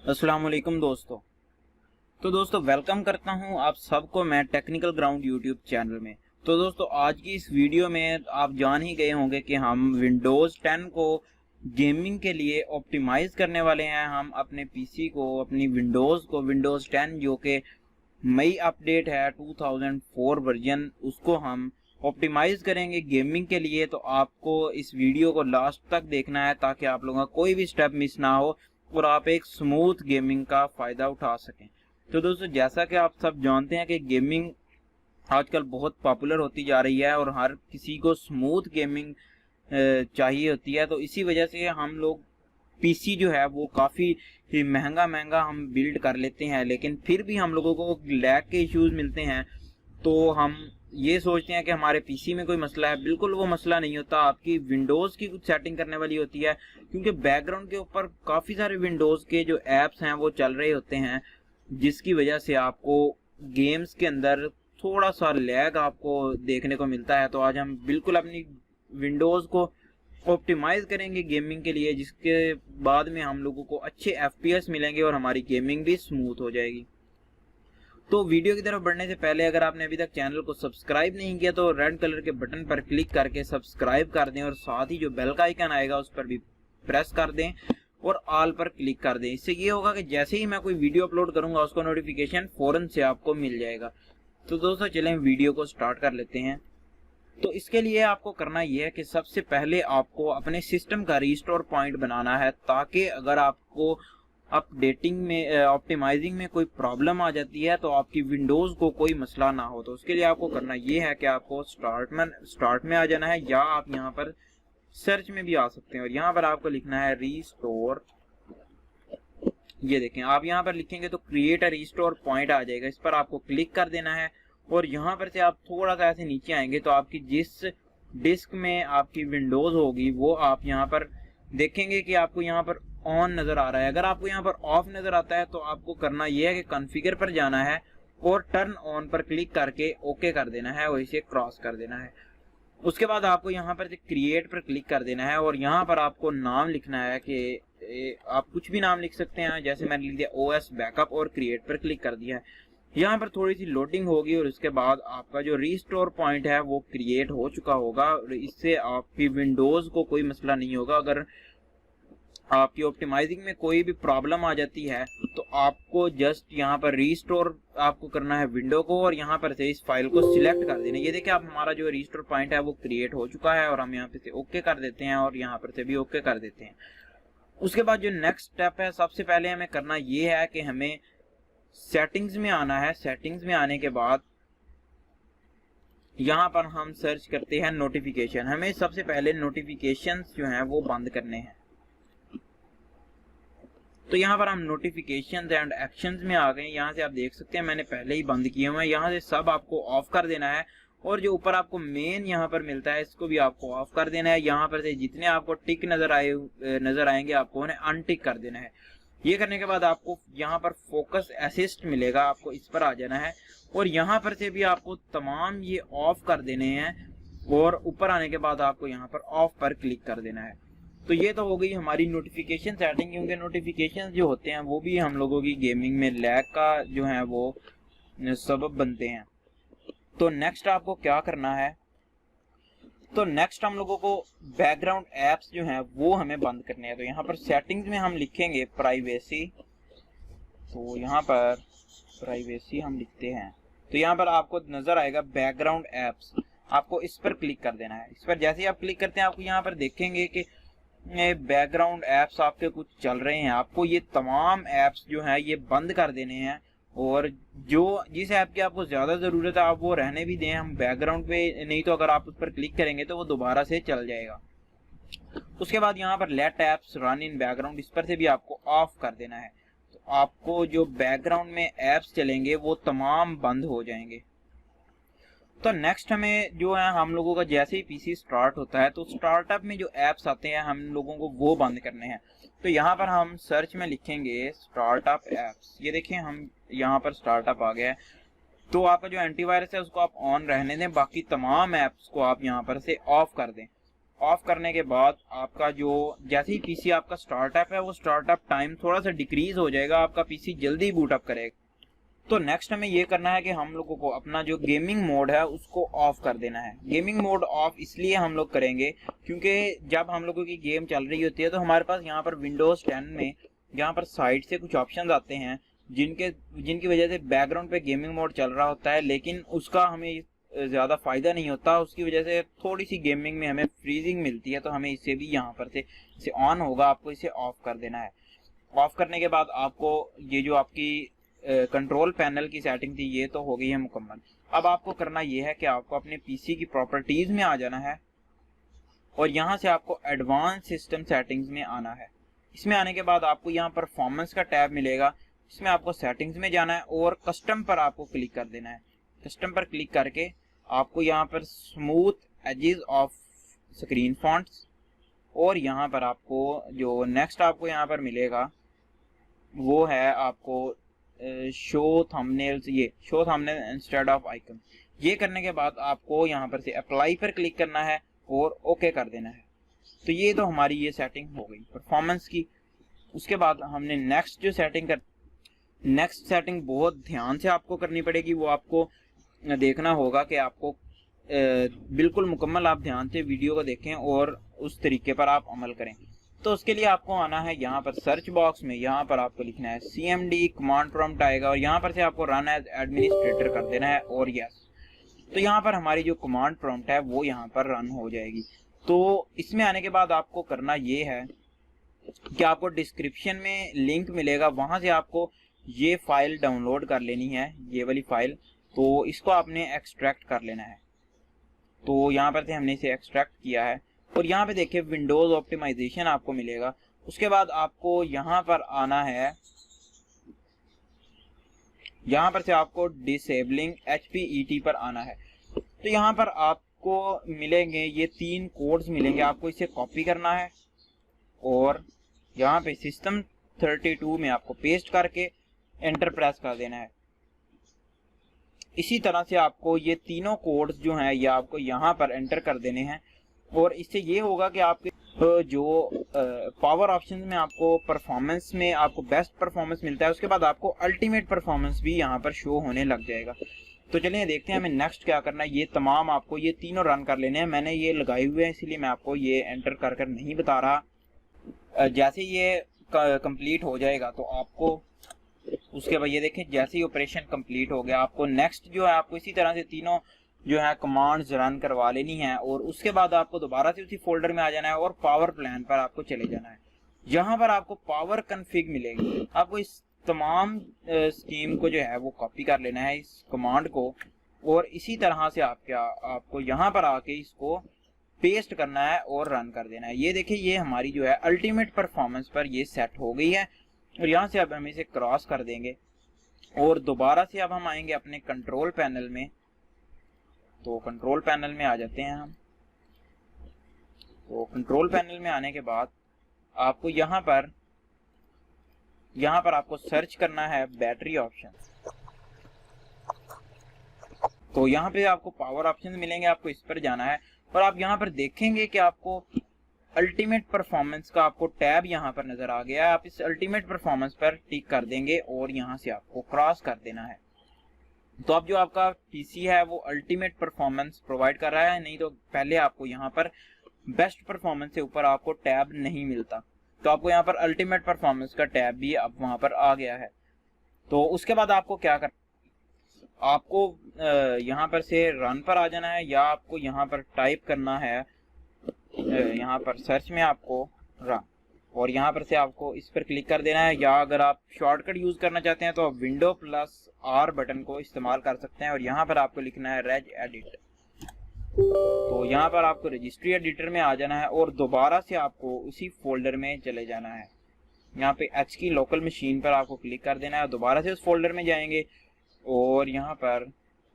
अस्सलाम वालेकुम दोस्तों। तो दोस्तों वेलकम करता हूं आप सबको मैं टेक्निकल ग्राउंड यूट्यूब चैनल में। तो दोस्तों आज की इस वीडियो में आप जान ही गए होंगे कि हम विंडोज़ 10 को गेमिंग के लिए ऑप्टिमाइज करने वाले हैं। हम अपने पीसी को, अपनी विंडोज़ को, विंडोज़ 10 जो कि नई अपडेट है 2004 वर्जन, उसको हम ऑप्टिमाइज करेंगे गेमिंग के लिए। तो आपको इस वीडियो को लास्ट तक देखना है ताकि आप लोगों का कोई भी स्टेप मिस ना हो और आप एक स्मूथ गेमिंग का फ़ायदा उठा सकें। तो दोस्तों जैसा कि आप सब जानते हैं कि गेमिंग आजकल बहुत पॉपुलर होती जा रही है और हर किसी को स्मूथ गेमिंग चाहिए होती है। तो इसी वजह से हम लोग पीसी जो है वो काफ़ी महंगा महंगा हम बिल्ड कर लेते हैं, लेकिन फिर भी हम लोगों को लैग के इश्यूज मिलते हैं। तो हम ये सोचते हैं कि हमारे पीसी में कोई मसला है। बिल्कुल वो मसला नहीं होता, आपकी विंडोज़ की कुछ सेटिंग करने वाली होती है, क्योंकि बैकग्राउंड के ऊपर काफ़ी सारे विंडोज़ के जो ऐप्स हैं वो चल रहे होते हैं, जिसकी वजह से आपको गेम्स के अंदर थोड़ा सा लैग आपको देखने को मिलता है। तो आज हम बिल्कुल अपनी विंडोज़ को ऑप्टिमाइज करेंगे गेमिंग के लिए, जिसके बाद में हम लोगों को अच्छे एफपीएस मिलेंगे और हमारी गेमिंग भी स्मूथ हो जाएगी। तो वीडियो की तरफ बढ़ने से पहले अगर आपने अभी तक चैनल को सब्सक्राइब नहीं किया तो रेड कलर के बटन पर क्लिक करके सब्सक्राइब कर दें और साथ ही जो बेल का आइकन आएगा उस पर भी प्रेस कर दें और ऑल पर क्लिक कर दें। इससे ये होगा कि जैसे ही मैं कोई वीडियो अपलोड करूंगा उसका नोटिफिकेशन फौरन से आपको मिल जाएगा। तो दोस्तों चलें वीडियो को स्टार्ट कर लेते हैं। तो इसके लिए आपको करना यह है कि सबसे पहले आपको अपने सिस्टम का रीस्टोर पॉइंट बनाना है, ताकि अगर आपको अपडेटिंग में, ऑप्टिमाइजिंग में कोई प्रॉब्लम आ जाती है तो आपकी विंडोज़ को कोई मसला ना हो। तो उसके लिए आपको करना ये है कि आपको स्टार्ट में आ जाना है, या आप यहाँ पर सर्च में भी आ सकते हैं और यहाँ पर आपको लिखना है रीस्टोर। ये देखें, आप यहाँ पर लिखेंगे तो क्रिएट अ रीस्टोर पॉइंट आ जाएगा। इस पर आपको क्लिक कर देना है और यहाँ पर से आप थोड़ा सा ऐसे नीचे आएंगे तो आपकी जिस डिस्क में आपकी विंडोज़ होगी वो आप यहाँ पर देखेंगे कि आपको यहाँ पर ऑन नज़र आ रहा है। अगर आपको यहाँ पर ऑफ नज़र आता है तो आपको करना यह है कि कॉन्फ़िगर पर जाना है और टर्न ऑन पर क्लिक करके ओके कर देना है और इसे क्रॉस कर देना है। उसके बाद आपको यहाँ पर क्रिएट पर क्लिक कर देना है और यहाँ पर आपको नाम लिखना है कि आप कुछ भी नाम लिख सकते हैं। जैसे मैंने लिख दिया ओएस बैकअप और क्रिएट पर क्लिक कर दिया है। यहाँ पर थोड़ी सी लोडिंग होगी और उसके बाद आपका जो रीस्टोर पॉइंट है वो क्रिएट हो चुका होगा और इससे आपकी विंडोज़ को कोई मसला नहीं होगा। अगर आपकी ऑप्टिमाइजिंग में कोई भी प्रॉब्लम आ जाती है तो आपको जस्ट यहाँ पर रीस्टोर आपको करना है विंडो को और यहाँ पर से इस फाइल को सिलेक्ट कर देना। ये देखिए, आप हमारा जो रीस्टोर पॉइंट है वो क्रिएट हो चुका है और हम यहाँ पे से ओके कर देते हैं और यहाँ पर से भी ओके कर देते हैं। उसके बाद जो नेक्स्ट स्टेप है, सबसे पहले हमें करना ये है कि हमें सेटिंग्स में आना है। सेटिंग्स में आने के बाद यहाँ पर हम सर्च करते हैं नोटिफिकेशन। हमें सबसे पहले नोटिफिकेशंस जो हैं वो बंद करने हैं। तो यहाँ पर हम नोटिफिकेशंस एंड एक्शंस में आ गए। यहाँ से आप देख सकते हैं मैंने पहले ही बंद किए हुए हैं। यहाँ से सब आपको ऑफ कर देना है और जो ऊपर आपको मेन यहाँ पर मिलता है इसको भी आपको ऑफ कर देना है। यहाँ पर से जितने आपको टिक नजर आएंगे आपको उन्हें अनटिक कर देना है। ये करने के बाद आपको यहाँ पर फोकस असिस्ट मिलेगा, आपको इस पर आ जाना है और यहाँ पर से भी आपको तमाम ये ऑफ कर देने हैं और ऊपर आने के बाद आपको यहाँ पर ऑफ पर क्लिक कर देना है। तो ये तो हो गई हमारी नोटिफिकेशन सेटिंग, क्योंकि नोटिफिकेशन जो होते हैं वो भी हम लोगों की गेमिंग में लैग का जो है वो सबब बनते हैं। तो नेक्स्ट आपको क्या करना है, तो नेक्स्ट हम लोगों को बैकग्राउंड एप्स जो हैं वो हमें बंद करने हैं। तो यहाँ पर सेटिंग्स में हम लिखेंगे प्राइवेसी। तो यहाँ पर प्राइवेसी हम लिखते हैं तो यहाँ पर आपको नजर आएगा बैकग्राउंड एप्स, आपको इस पर क्लिक कर देना है। इस पर जैसे ही आप क्लिक करते हैं आपको यहाँ पर देखेंगे कि बैकग्राउंड एप्स आपके कुछ चल रहे हैं। आपको ये तमाम एप्स जो हैं ये बंद कर देने हैं और जो जिस ऐप की आपको ज़्यादा ज़रूरत है आप वो रहने भी दें हम बैकग्राउंड पे, नहीं तो अगर आप उस पर क्लिक करेंगे तो वो दोबारा से चल जाएगा। उसके बाद यहाँ पर let apps run in background, इस पर से भी आपको ऑफ कर देना है। तो आपको जो बैकग्राउंड में एप्स चलेंगे वो तमाम बंद हो जाएंगे। तो नेक्स्ट हमें जो है हम लोगों का जैसे ही पीसी स्टार्ट होता है तो स्टार्टअप में जो एप्स आते हैं हम लोगों को वो बंद करने हैं। तो यहाँ पर हम सर्च में लिखेंगे स्टार्टअप एप्स। ये देखें, हम यहाँ पर स्टार्टअप आ गया है। तो आपका जो एंटीवायरस है उसको आप ऑन रहने दें, बाकी तमाम एप्स को आप यहाँ पर से ऑफ कर दें। ऑफ करने के बाद आपका जो जैसे ही पीसी आपका स्टार्टअप है वो स्टार्टअप टाइम थोड़ा सा डिक्रीज हो जाएगा, आपका पीसी जल्दी बूट अप करेगा। तो नेक्स्ट हमें ये करना है कि हम लोगों को अपना जो गेमिंग मोड है उसको ऑफ कर देना है। गेमिंग मोड ऑफ इसलिए हम लोग करेंगे क्योंकि जब हम लोगों की गेम चल रही होती है तो हमारे पास यहाँ पर विंडोज 10 में यहाँ पर साइड से कुछ ऑप्शंस आते हैं जिनकी वजह से बैकग्राउंड पे गेमिंग मोड चल रहा होता है, लेकिन उसका हमें ज़्यादा फायदा नहीं होता। उसकी वजह से थोड़ी सी गेमिंग में हमें फ्रीजिंग मिलती है, तो हमें इसे भी यहाँ पर से इसे ऑन होगा, आपको इसे ऑफ कर देना है। ऑफ करने के बाद आपको ये जो आपकी कंट्रोल पैनल की सेटिंग थी ये तो हो गई है मुकम्मल। अब आपको करना ये है कि आपको अपने पीसी की प्रॉपर्टीज में आ जाना है और यहाँ से आपको एडवांस सिस्टम सेटिंग्स में आना है। इसमें आने के बाद आपको यहाँ परफॉर्मेंस का टैब मिलेगा, इसमें आपको सेटिंग्स में जाना है और कस्टम पर आपको क्लिक कर देना है। कस्टम पर क्लिक करके आपको यहाँ पर smooth edges of screen fonts और यहाँ पर आपको जो नेक्स्ट आपको यहाँ पर मिलेगा वो है आपको शो थंबनेल्स, ये show thumbnail instead of icon. ये करने के बाद आपको यहाँ पर से अप्लाई पर क्लिक करना है और ओके कर देना है। तो ये तो हमारी ये सेटिंग हो गई परफॉर्मेंस की। उसके बाद हमने नेक्स्ट सेटिंग बहुत ध्यान से आपको करनी पड़ेगी, वो आपको देखना होगा कि आपको बिल्कुल मुकम्मल आप ध्यान से वीडियो को देखें और उस तरीके पर आप अमल करें। तो उसके लिए आपको आना है यहाँ पर सर्च बॉक्स में, यहाँ पर आपको लिखना है CMD, कमांड प्रॉम्प्ट आएगा और यहाँ पर से आपको रन एज एडमिनिस्ट्रेटर कर देना है और यस। तो यहाँ पर हमारी जो कमांड प्रॉम्प्ट है वो यहाँ पर रन हो जाएगी। तो इसमें आने के बाद आपको करना ये है कि आपको डिस्क्रिप्शन में लिंक मिलेगा, वहाँ से आपको ये फाइल डाउनलोड कर लेनी है, ये वाली फाइल। तो इसको आपने एक्सट्रैक्ट कर लेना है। तो यहाँ पर से हमने इसे एक्सट्रैक्ट किया है और यहाँ पे देखिए विंडोज ऑप्टिमाइजेशन आपको मिलेगा। उसके बाद आपको यहाँ पर आना है, यहाँ पर से आपको डिसेबलिंग HPET पर आना है। तो यहाँ पर आपको मिलेंगे ये 3 कोड्स मिलेंगे, आपको इसे कॉपी करना है और यहाँ पे सिस्टम 32 में आपको पेस्ट करके एंटर प्रेस कर देना है। इसी तरह से आपको ये तीनों कोड्स जो हैं ये आपको यहाँ पर एंटर कर देने हैं और इससे ये होगा कि आपके जो पावर ऑप्शन में आपको परफॉर्मेंस में आपको बेस्ट परफॉर्मेंस मिलता है, उसके बाद आपको अल्टीमेट परफॉर्मेंस भी यहाँ पर शो होने लग जाएगा। तो चलिए देखते हैं हमें नेक्स्ट क्या करना है। ये तमाम आपको ये तीनों रन कर लेने हैं। मैंने ये लगाए हुए हैं इसलिए मैं आपको ये एंटर कर नहीं बता रहा। जैसे ये कंप्लीट हो जाएगा तो आपको उसके बाद ये देखें जैसे ही ऑपरेशन कंप्लीट हो गया, आपको नेक्स्ट जो है आपको इसी तरह से तीनों जो है कमांड्स रन करवा लेनी है और उसके बाद आपको दोबारा से उसी फोल्डर में आ जाना है और पावर प्लान पर आपको चले जाना है। यहाँ पर आपको पावर कन्फिग मिलेगी, आपको इस तमाम स्कीम को जो है वो कॉपी कर लेना है, इस कमांड को, और इसी तरह से आपको यहाँ पर आके इसको पेस्ट करना है और रन कर देना है। ये देखिए ये हमारी जो है अल्टीमेट परफॉर्मेंस पर ये सेट हो गई है और यहाँ से अब हम इसे क्रॉस कर देंगे और दोबारा से अब हम आएंगे अपने कंट्रोल पैनल में। तो कंट्रोल पैनल में आ जाते हैं हम। तो कंट्रोल पैनल में आने के बाद आपको यहाँ पर आपको सर्च करना है बैटरी ऑप्शन। तो यहाँ पे आपको पावर ऑप्शन मिलेंगे, आपको इस पर जाना है और आप यहाँ पर देखेंगे कि आपको अल्टीमेट परफॉर्मेंस का आपको टैब यहाँ पर नजर आ गया है। आप इस अल्टीमेट परफॉर्मेंस पर टिक कर देंगे और यहाँ से आपको क्रॉस कर देना है। तो अब जो आपका पीसी है वो अल्टीमेट परफॉर्मेंस प्रोवाइड कर रहा है, नहीं तो पहले आपको यहाँ पर बेस्ट परफॉर्मेंस से ऊपर आपको टैब नहीं मिलता। तो आपको यहाँ पर अल्टीमेट परफॉर्मेंस का टैब भी अब वहाँ पर आ गया है। तो उसके बाद आपको क्या कर, आपको यहाँ पर से रन पर आ जाना है या आपको यहाँ पर टाइप करना है, यहाँ पर सर्च में आपको रन और यहाँ पर से आपको इस पर क्लिक कर देना है। या अगर आप शॉर्टकट यूज करना चाहते हैं तो आप Windows+R बटन को इस्तेमाल कर सकते हैं और यहाँ पर आपको लिखना है रेज एडिट। तो यहाँ पर आपको रजिस्ट्री एडिटर में आ जाना है और दोबारा से आपको उसी फोल्डर में चले जाना है। यहाँ पे H की लोकल मशीन पर आपको क्लिक कर देना है, दोबारा से उस फोल्डर में जाएंगे और यहाँ पर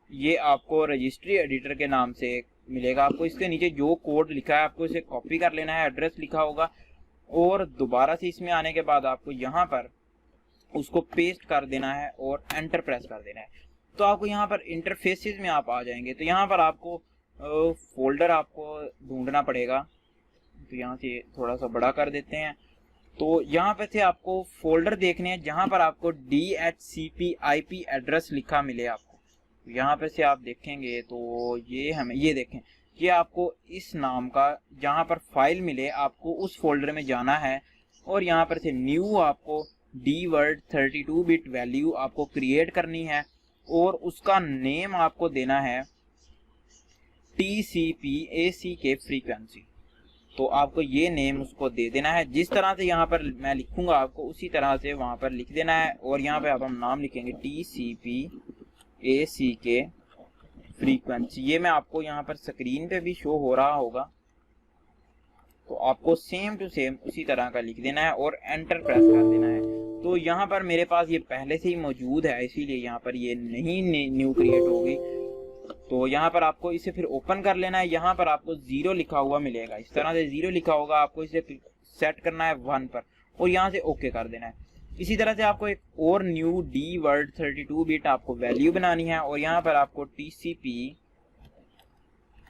ये आपको रजिस्ट्री एडिटर के नाम से मिलेगा। आपको इसके नीचे जो कोड लिखा है आपको इसे कॉपी कर लेना है, एड्रेस लिखा होगा, और दोबारा से इसमें आने के बाद आपको यहाँ पर उसको पेस्ट कर देना है और एंटर प्रेस कर देना है। तो आपको यहाँ पर इंटरफेसेस में आप आ जाएंगे। तो यहाँ पर आपको फोल्डर आपको ढूंढना पड़ेगा तो यहाँ से थोड़ा सा बड़ा कर देते हैं। तो यहाँ पे से आपको फोल्डर देखने हैं जहाँ पर आपको DHCP IP एड्रेस लिखा मिले आपको। तो यहाँ पे से आप देखेंगे तो ये हमें ये देखें, ये आपको इस नाम का जहाँ पर फाइल मिले आपको उस फोल्डर में जाना है और यहाँ पर से न्यू आपको dword 32 बिट वैल्यू आपको क्रिएट करनी है और उसका नेम आपको देना है TCP/ACK फ्रीक्वेंसी। तो आपको ये नेम उसको दे देना है, जिस तरह से यहाँ पर मैं लिखूंगा आपको उसी तरह से वहाँ पर लिख देना है। और यहाँ पे आप हम नाम लिखेंगे TCP/ACK फ्रीक्वेंसी। ये मैं आपको यहाँ पर स्क्रीन पे भी शो हो रहा होगा, तो आपको सेम टू सेम उसी तरह का लिख देना है और एंटर प्रेस कर देना है। तो यहाँ पर मेरे पास ये पहले से ही मौजूद है, इसीलिए यहाँ पर ये नहीं न्यू क्रिएट होगी। तो यहाँ पर आपको इसे फिर ओपन कर लेना है। यहाँ पर आपको 0 लिखा हुआ मिलेगा, इस तरह से 0 लिखा होगा, आपको इसे सेट करना है 1 पर और यहाँ से ओके कर देना है। इसी तरह से आपको एक और न्यू dword 32 बिट आपको वैल्यू बनानी है और यहाँ पर आपको TCP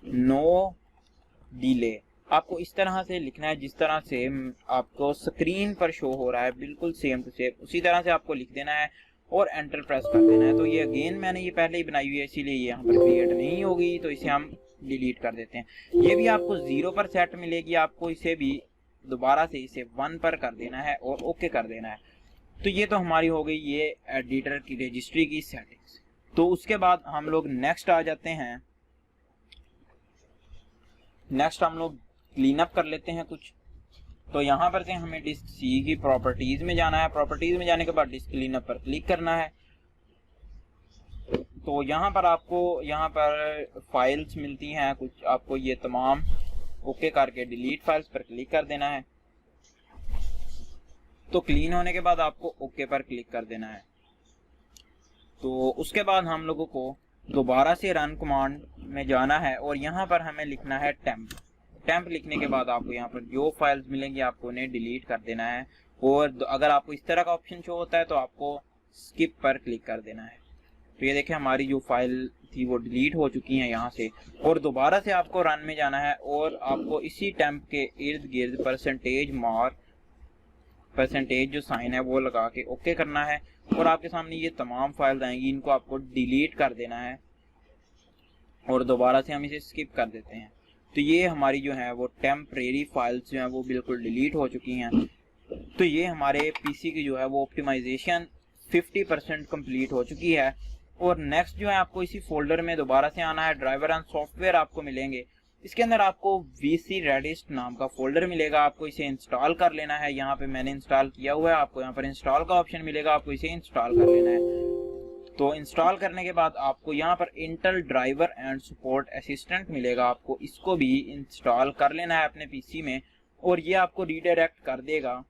नो डिले आपको इस तरह से लिखना है, जिस तरह से आपको स्क्रीन पर शो हो रहा है, बिल्कुल सेम टू सेम उसी तरह से आपको लिख देना है और एंटर प्रेस कर देना है। तो ये अगेन मैंने ये पहले ही बनाई हुई है, इसीलिए ये यहाँ पर क्रिएट नहीं होगी, तो इसे हम डिलीट कर देते हैं। ये भी आपको 0 पर सेट मिलेगी, आपको इसे भी दोबारा से इसे 1 पर कर देना है और ओके कर देना है। तो ये तो हमारी हो गई ये एडिटर की रजिस्ट्री की सेटिंग्स। तो उसके बाद हम लोग नेक्स्ट आ जाते हैं। नेक्स्ट हम लोग क्लीन अप कर लेते हैं कुछ। तो यहाँ पर से हमें डिस्क सी की प्रॉपर्टीज में जाना है। प्रॉपर्टीज में जाने के बाद डिस्क क्लीन अप पर क्लिक करना है। तो यहाँ पर आपको यहाँ पर फाइल्स मिलती हैं कुछ, आपको ये तमाम ओके करके डिलीट फाइल्स पर क्लिक कर देना है। तो क्लीन होने के बाद आपको ओके पर क्लिक कर देना है। तो उसके बाद हम लोगों को दोबारा से रन कमांड में जाना है और यहाँ पर हमें लिखना है टेम्प लिखने के बाद आपको यहाँ पर जो फाइल्स मिलेंगी आपको उन्हें डिलीट कर देना है। और अगर आपको इस तरह का ऑप्शन शो होता है तो आपको स्किप पर क्लिक कर देना है। तो ये देखें हमारी जो फाइल थी वो डिलीट हो चुकी है यहाँ से। और दोबारा से आपको रन में जाना है और आपको इसी टेम्प के इर्द गिर्द परसेंटेज जो साइन है वो लगा के ओके करना है और आपके सामने ये तमाम फाइल्स आएंगी, इनको आपको डिलीट कर देना है और दोबारा से हम इसे स्किप कर देते हैं। तो ये हमारी जो है वो टेम्परेरी फाइल्स जो हैं वो बिल्कुल डिलीट हो चुकी हैं। तो ये हमारे पीसी की जो है वो ऑप्टिमाइजेशन 50% कंप्लीट हो चुकी है। और नेक्स्ट जो है आपको इसी फोल्डर में दोबारा से आना है। ड्राइवर एंड सॉफ्टवेयर आपको मिलेंगे, इसके अंदर आपको VC Redist नाम का फोल्डर मिलेगा, आपको इसे इंस्टॉल कर लेना है। यहाँ पे मैंने इंस्टॉल किया हुआ है, आपको यहाँ पर इंस्टॉल का ऑप्शन मिलेगा, आपको इसे इंस्टॉल कर लेना है। तो इंस्टॉल करने के बाद आपको यहाँ पर Intel driver and support assistant मिलेगा, आपको इसको भी इंस्टॉल कर लेना है अपने पीसी में और ये आपको रीडायरेक्ट कर देगा।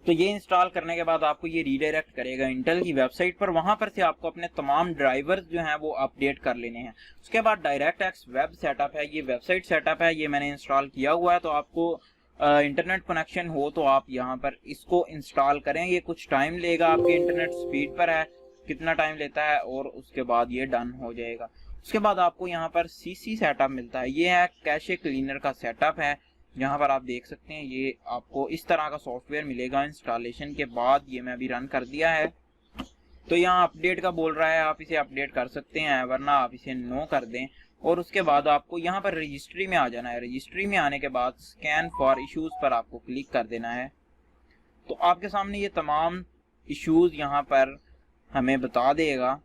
तो ये इंस्टॉल करने के बाद आपको ये रीडायरेक्ट करेगा इंटेल की वेबसाइट पर, वहां पर से आपको अपने तमाम ड्राइवर्स जो हैं वो अपडेट कर लेने हैं। उसके बाद डायरेक्ट वेब सेटअप है, ये वेबसाइट सेटअप है, ये मैंने इंस्टॉल किया हुआ है। तो आपको इंटरनेट कनेक्शन हो तो आप यहाँ पर इसको इंस्टॉल करें, ये कुछ टाइम लेगा, आपके इंटरनेट स्पीड पर है कितना टाइम लेता है और उसके बाद ये डन हो जाएगा। उसके बाद आपको यहाँ पर CC सेटअप मिलता है, ये है कैशे क्लीनर का सेटअप है। यहाँ पर आप देख सकते हैं ये आपको इस तरह का सॉफ्टवेयर मिलेगा इंस्टॉलेशन के बाद। ये मैं अभी रन कर दिया है। तो यहाँ अपडेट का बोल रहा है, आप इसे अपडेट कर सकते हैं वरना आप इसे नो कर दें। और उसके बाद आपको यहाँ पर रजिस्ट्री में आ जाना है। रजिस्ट्री में आने के बाद स्कैन फॉर इश्यूज पर आपको क्लिक कर देना है। तो आपके सामने ये तमाम इश्यूज यहाँ पर हमें बता देगा।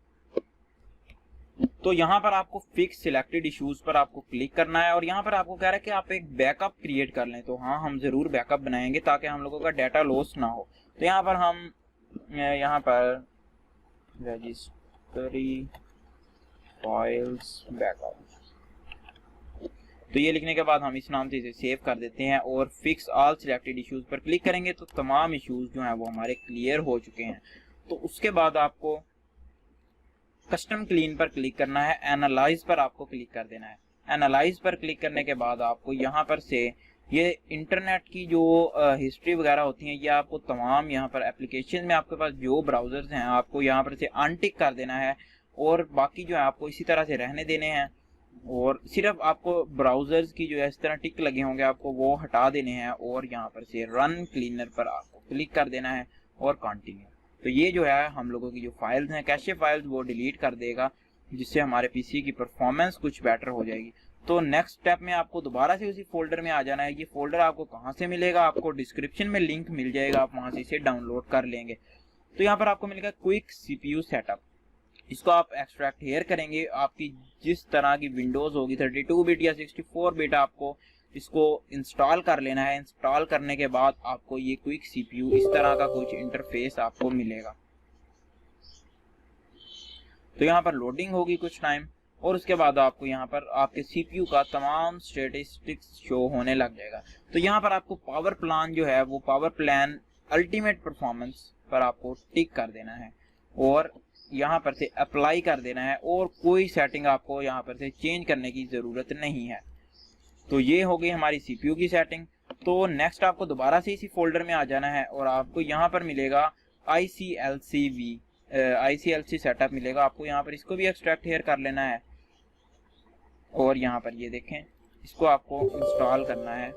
तो यहाँ पर आपको फिक्स सिलेक्टेड इश्यूज पर आपको क्लिक करना है और यहाँ पर आपको कह रहा है कि आप एक बैकअप क्रिएट कर लें। तो हाँ, हम जरूर बैकअप बनाएंगे ताकि हम लोगों का डाटा लॉस ना हो। तो यहाँ पर हम यहाँ पर रजिस्ट्री फाइल्स बैकअप, तो ये लिखने के बाद हम इस नाम से इसे सेव कर देते हैं और फिक्स ऑल सिलेक्टेड इश्यूज पर क्लिक करेंगे तो तमाम इश्यूज जो हैं वो हमारे क्लियर हो चुके हैं। तो उसके बाद आपको कस्टम क्लीन पर क्लिक करना है, एनालाइज पर आपको क्लिक कर देना है। एनालाइज पर क्लिक करने के बाद आपको यहाँ पर से ये इंटरनेट की जो हिस्ट्री वगैरह होती है, ये आपको तमाम यहाँ पर एप्लीकेशन में आपके पास जो ब्राउजर्स हैं आपको यहाँ पर से अनटिक कर देना है और बाकी जो है आपको इसी तरह से रहने देने हैं। और सिर्फ आपको ब्राउजर्स की जो है इस तरह टिक लगे होंगे आपको वो हटा देने हैं और यहाँ पर से रन क्लीनर पर आपको क्लिक कर देना है और कंटिन्यू। तो ये जो है हम लोगों की जो फाइल्स हैं कैशे फाइल्स वो डिलीट कर देगा, जिससे हमारे पीसी की परफॉर्मेंस कुछ बेटर हो जाएगी। तो नेक्स्ट स्टेप में आपको दोबारा से उसी फोल्डर में आ जाना है। ये फोल्डर आपको कहाँ से मिलेगा, आपको डिस्क्रिप्शन में लिंक मिल जाएगा, आप वहाँ से इसे डाउनलोड कर लेंगे। तो यहाँ पर आपको मिलेगा क्विक CPU सेटअप, इसको आप एक्सट्रैक्ट हेयर करेंगे। आपकी जिस तरह की विंडोज होगी 32 बिट या 64 बिट आपको इसको इंस्टॉल कर लेना है। इंस्टॉल करने के बाद आपको ये क्विक CPU इस तरह का कुछ इंटरफेस आपको मिलेगा। तो यहाँ पर लोडिंग होगी कुछ टाइम और उसके बाद आपको यहाँ पर आपके CPU का तमाम स्टेटिस्टिक्स शो होने लग जाएगा। तो यहाँ पर आपको पावर प्लान जो है वो पावर प्लान अल्टीमेट परफॉर्मेंस पर आपको टिक कर देना है और यहाँ पर से अप्लाई कर देना है और कोई सेटिंग आपको यहाँ पर से चेंज करने की ज़रूरत नहीं है। तो ये हो गई हमारी CPU की सेटिंग। तो नेक्स्ट आपको दोबारा से इसी फोल्डर में आ जाना है और आपको यहाँ पर मिलेगा ICLC सेटअप मिलेगा। आपको यहाँ पर इसको भी एक्सट्रैक्ट हेयर कर लेना है और यहाँ पर ये देखें इसको आपको इंस्टॉल करना है।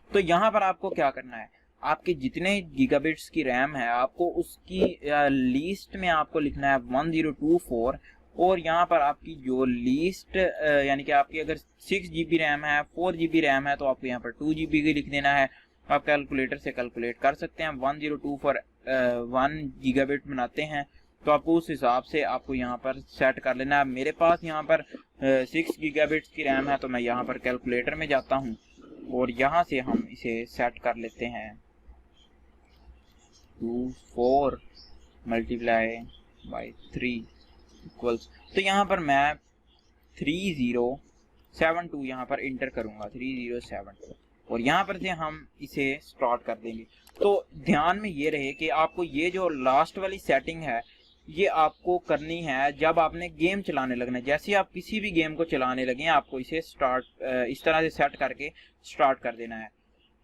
तो यहाँ पर आपको क्या करना है, आपके जितने गीगाबिट्स की रैम है आपको उसकी लीस्ट में आपको लिखना है 1024 और यहाँ पर आपकी जो लीस्ट यानी कि आपकी अगर 6 GB रैम है 4 GB रैम है तो आपको यहाँ पर 2 GB की लिख देना है। आप कैलकुलेटर से कैलकुलेट कर सकते हैं। 102 फॉर 1 गीगाबिट बनाते हैं तो आपको उस हिसाब से आपको यहाँ पर सेट कर लेना है। मेरे पास यहाँ पर 6 गीगाबिट्स की रैम है तो मैं यहाँ पर कैलकुलेटर में जाता हूँ और यहाँ से हम इसे सेट कर लेते हैं 24 × 3 इक्वल्स। तो यहाँ पर मैं 3072 यहाँ पर इंटर करूँगा 3072 और यहाँ पर से हम इसे स्टार्ट कर देंगे। तो ध्यान में ये रहे कि आपको ये जो लास्ट वाली सेटिंग है ये आपको करनी है जब आपने गेम चलाने लगना है। जैसे आप किसी भी गेम को चलाने लगे आपको इसे स्टार्ट इस तरह से सेट करके स्टार्ट कर देना है।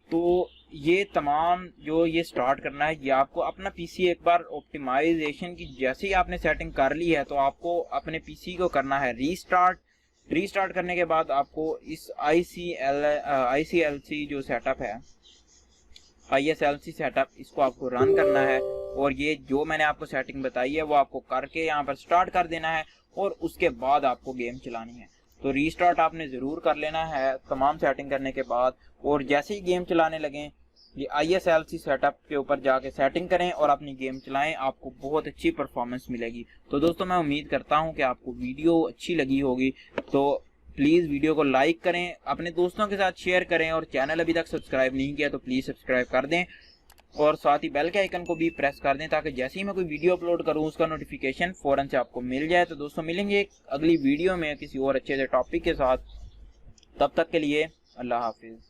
तो ये तमाम जो ये स्टार्ट करना है ये आपको अपना पीसी एक बार ऑप्टिमाइजेशन की जैसे ही आपने सेटिंग कर ली है तो आपको अपने पीसी को करना है रीस्टार्ट करने के बाद आपको इस ICLC जो सेटअप है ISLC सेटअप इसको आपको रन करना है और ये जो मैंने आपको सेटिंग बताई है वो आपको करके यहाँ पर स्टार्ट कर देना है और उसके बाद आपको गेम चलानी है। तो रीस्टार्ट आपने ज़रूर कर लेना है तमाम सेटिंग करने के बाद और जैसे ही गेम चलाने लगें ये ISLC सेटअप के ऊपर जाके सेटिंग करें और अपनी गेम चलाएं, आपको बहुत अच्छी परफॉर्मेंस मिलेगी। तो दोस्तों मैं उम्मीद करता हूं कि आपको वीडियो अच्छी लगी होगी। तो प्लीज़ वीडियो को लाइक करें, अपने दोस्तों के साथ शेयर करें और चैनल अभी तक सब्सक्राइब नहीं किया तो प्लीज़ सब्सक्राइब कर दें और साथ ही बेल के आइकन को भी प्रेस कर दें ताकि जैसे ही मैं कोई वीडियो अपलोड करूं उसका नोटिफिकेशन फ़ौरन से आपको मिल जाए। तो दोस्तों मिलेंगे एक अगली वीडियो में किसी और अच्छे से टॉपिक के साथ, तब तक के लिए अल्लाह हाफिज़।